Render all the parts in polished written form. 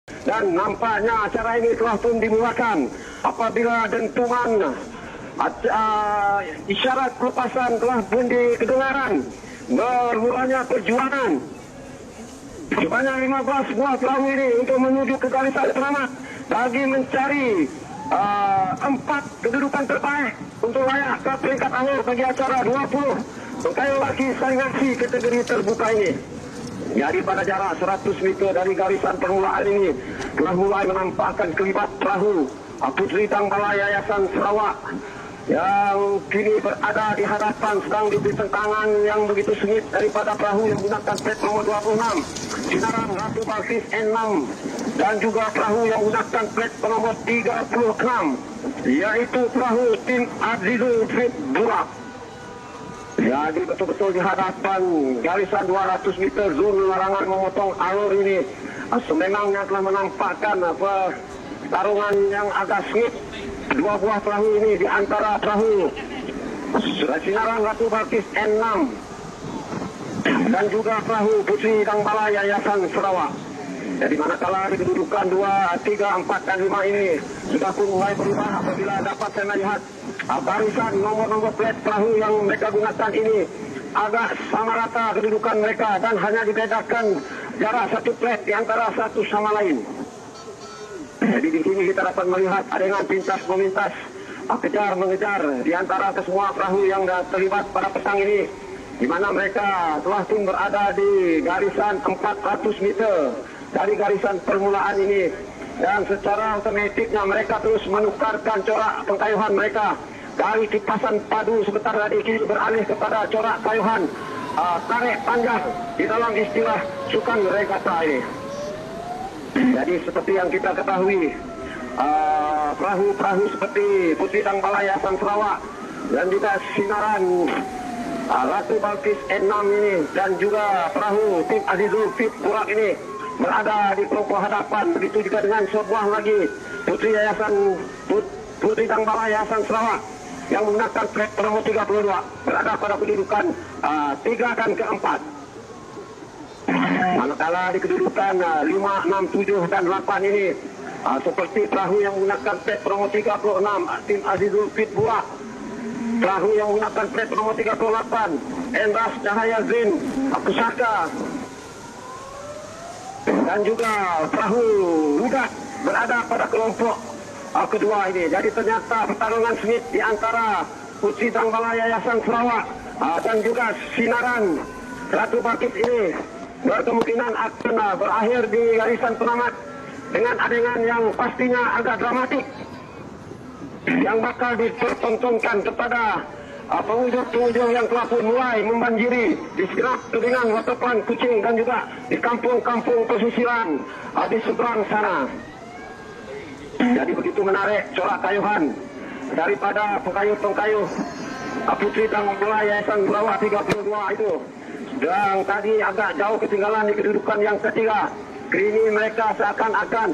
Dan nampaknya acara ini telah pun dimulakan apabila dentuman isyarat pelepasan telah pun dikedengaran. Bermulanya perjuangan sebanyak 15 buah perahu ini untuk menuju ke garisan selamat bagi mencari 4 kedudukan terbaik untuk layak ke peringkat akhir bagi acara 20 pengkayuh laki saingasi kategori terbuka ini. Jadi pada jarak 100 meter dari garisan permulaan ini telah mulai menampakkan kelibat perahu Putri Tangbala Yayasan Sarawak yang kini berada di hadapan, sedang diberi tentangan yang begitu sengit daripada perahu yang menggunakan plat nomor 26 Sinaran Ratu Balkis N6 dan juga perahu yang menggunakan plat nomor 36 yaitu perahu tim Azizul Fit Burak. Jadi betul-betul di hadapan garisan 200 meter zon larangan memotong alur ini sememangnya telah menampakkan pertarungan yang agak sengit dua buah perahu ini di antara perahu Sinaran Ratu Balkis N6 dan juga perahu Putri Tangbala Yayasan Sarawak. Jadi manakala di kedudukan 2, 3, 4 dan 5 ini sudah pun mulai berubah apabila dapat saya melihat barisan nomor-nomor plat perahu yang mereka gunakan ini agak sama rata kedudukan mereka dan hanya dibedakan jarak satu plat di antara satu sama lain. Jadi di sini kita dapat melihat adegan pintas memintas, kejar mengejar di antara kesemua perahu yang terlibat pada petang ini, di mana mereka telah pun berada di garisan 400 meter dari garisan permulaan ini, dan secara otomatiknya mereka terus menukarkan corak pengkayuhan mereka dari kipasan padu sebentar tadi kini beralih kepada corak kayuhan tarik panjang di dalam istilah sukan regata ini. Jadi seperti yang kita ketahui, perahu-perahu seperti Putri Tangbala Yayasan Sarawak dan juga Sinaran Ratu Balkis N6 ini dan juga perahu tim Azizul Fit Burak ini berada di perempuan hadapan. Begitu juga dengan sebuah lagi Putri Tangbala Yayasan Sarawak yang menggunakan plat nomor 32 berada pada kedudukan 3 dan keempat. Manakala di kedudukan 5, 6, 7 dan 8 ini seperti perahu yang menggunakan plat nomor 36 tim Azizul Fit Burak, perahu yang menggunakan plat nomor 38 Endras Cahaya Zin Pusaka, dan juga perahu Ludat berada pada kelompok kedua ini. Jadi ternyata pertarungan sengit di antara Putri Tangbala Yayasan Sarawak dan juga Sinaran Ratu Balkis ini berkemungkinan akan berakhir di garisan penamat dengan adegan yang pastinya agak dramatik yang bakal dipertontonkan kepada pengunjung-pengunjung yang telah pun mulai membanjiri di segenap tudingan waterfront Kuching dan juga di kampung-kampung pesisiran di seberang sana. Jadi begitu menarik corak kayuhan daripada pengkayuh-pengkayuh Putri Tangbala Yayasan Sarawak 32 itu, yang tadi agak jauh ketinggalan di kedudukan yang ketiga. Kini mereka seakan-akan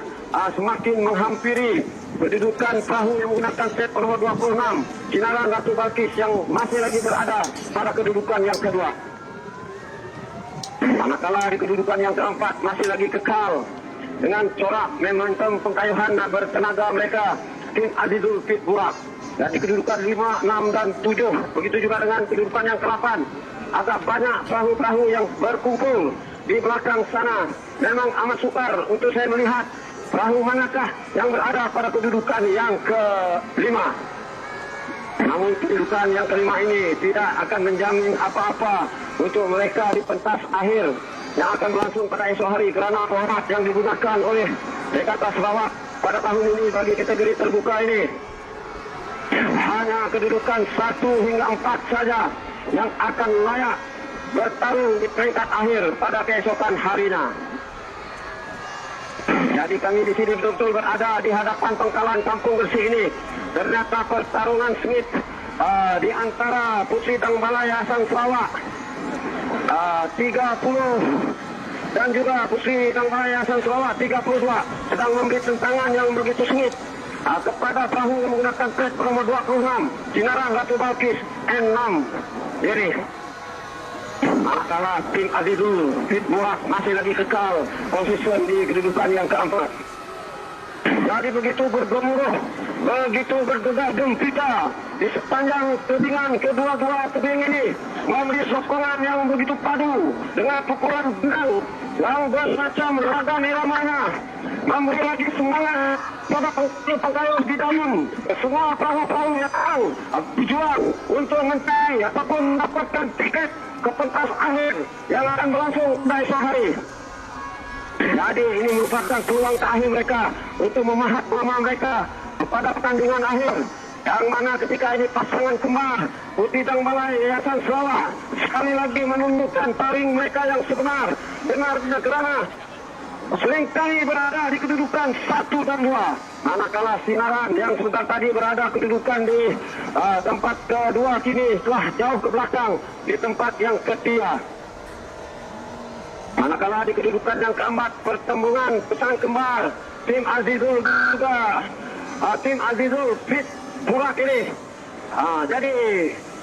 semakin menghampiri kedudukan perahu yang menggunakan plat nomor 26 Sinaran Ratu Balkis yang masih lagi berada pada kedudukan yang kedua. Manakala di kedudukan yang keempat masih lagi kekal dengan corak momentum pengkayuhan dan bertenaga mereka tim Azizul Fit Burak. Dan di kedudukan 5, 6 dan 7, begitu juga dengan kedudukan yang ke-8, agak banyak perahu-perahu yang berkumpul di belakang sana. Memang amat sukar untuk saya melihat perahu manakah yang berada pada kedudukan yang ke-5. Namun kedudukan yang ke-5 ini tidak akan menjamin apa-apa untuk mereka di pentas akhir yang akan berlangsung pada esok hari, kerana format yang digunakan oleh Regata Sarawak pada tahun ini bagi kategori terbuka ini hanya kedudukan 1 hingga 4 saja yang akan layak bertarung di peringkat akhir pada keesokan harinya. Jadi kami di sini betul-betul berada di hadapan pangkalan Kampung Bersih ini. Ternyata pertarungan sengit di antara Putri Tangbala Yayasan Sarawak 30 dan juga Putri Tangbala Yayasan Sarawak 32 sedang memberi tentangan yang begitu sengit kepada perahu yang menggunakan plat nomor 26 Sinaran Ratu Balkis N6. Jadi Manakala tim Azizul Fit Murak masih lagi kekal konsisten di kedudukan yang keempat. Jadi begitu bergemuruh, begitu bergegar gempita di sepanjang tebingan kedua-dua tebing ini, memberi sokongan yang begitu padu dengan pukulan gendang yang bermacam ragam iramanya, memberi lagi semangat pada pengayuh di dalam semua perahu-perahu yang berjuang untuk mencari ataupun mendapatkan tiket ke pentas akhir yang akan berlangsung pada esok hari. Jadi ini merupakan peluang terakhir mereka untuk memahat nama mereka pada pertandingan akhir, yang mana ketika ini pasangan kembar Putih dan Balai Yayasan Sarawak sekali lagi menunjukkan taring mereka yang sebenar, benar-benar kerana seringkali berada di kedudukan 1 dan 2, manakala Sinaran yang sebentar tadi berada kedudukan di tempat kedua kini telah jauh ke belakang di tempat yang ketiga. Manakala di kedudukan yang keempat, pertembungan pesan kembar tim Azizul juga tim Azizul Fit Murak ini. Jadi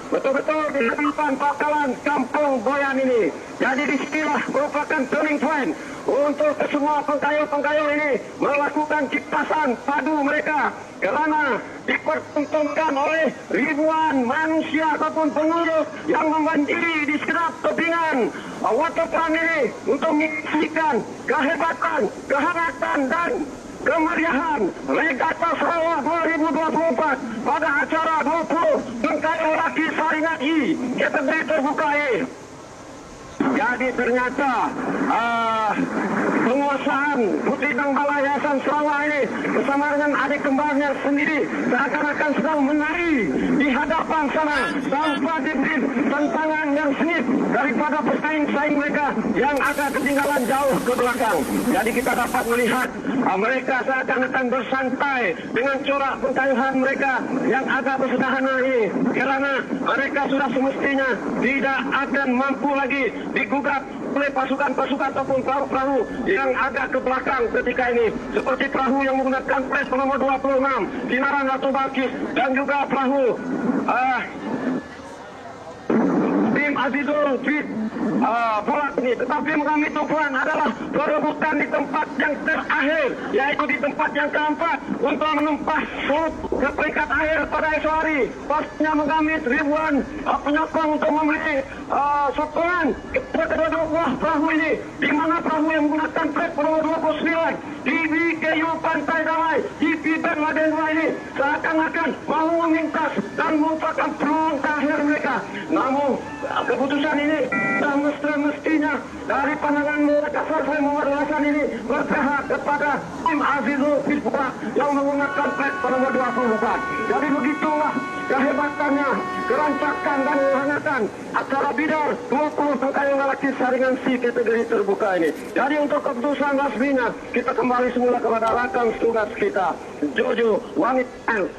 betul-betul di hadapan pangkalan Kampung Boyan ini. Jadi disinilah merupakan turning point untuk semua pengkayuh-pengkayuh ini melakukan ciptasan padu mereka, kerana dipertontonkan oleh ribuan manusia ataupun pengunjung yang membanjiri di sekitar tebingan waterfront ini untuk menyaksikan kehebatan, kehangatan dan kemeriahan Regata Sarawak 2024 pada acara 20 pengkayuh laki saringan I kategori terbuka E. Jadi ternyata penguasaan Putih dan Balai Yayasan Sarawak ini bersama dengan adik kembarnya sendiri seakan-akan sedang menari di hadapan sana tanpa diberi tantangan yang sengit daripada pesaing-saing mereka yang agak ketinggalan jauh ke belakang. Jadi kita dapat melihat mereka seakan-akan bersantai dengan corak pengkayuhan mereka yang agak bersederhana ini, kerana mereka sudah semestinya tidak akan mampu lagi digugat oleh pasukan-pasukan ataupun perahu-perahu yang agak ke belakang ketika ini, seperti perahu yang menggunakan pres nomor 26 Sinaran Ratu Balkis dan juga perahu tim Azizul Fit Murak ini. Tetapi mengalami tumpuan adalah perebutan di tempat yang terakhir, yaitu di tempat yang keempat untuk menempah surut ke peringkat akhir pada esok hari. Pastinya mengalami ribuan penyokong untuk memberi sokongan kepada kedua buah perahu ini, di mana perahu yang menggunakan plat nomor 29 di BKU Pantai Damai di Pitan Laden ini seakan-akan mahu memintas dan merupakan peluang terakhir mereka. Namun keputusan ini mestinya dari pandangan mereka selesai memperlasan ini berpihak kepada tim Azizul Fit Murak yang menggunakan plat nomor 24. Jadi begitulah kehebatannya, kerancakan dan kehangatan acara bidar 20 pengkayuh lelaki saringan C kategori terbuka ini. Jadi untuk keputusan resminya kita kembali semula kepada rakan tugas kita Jojo Wangit L.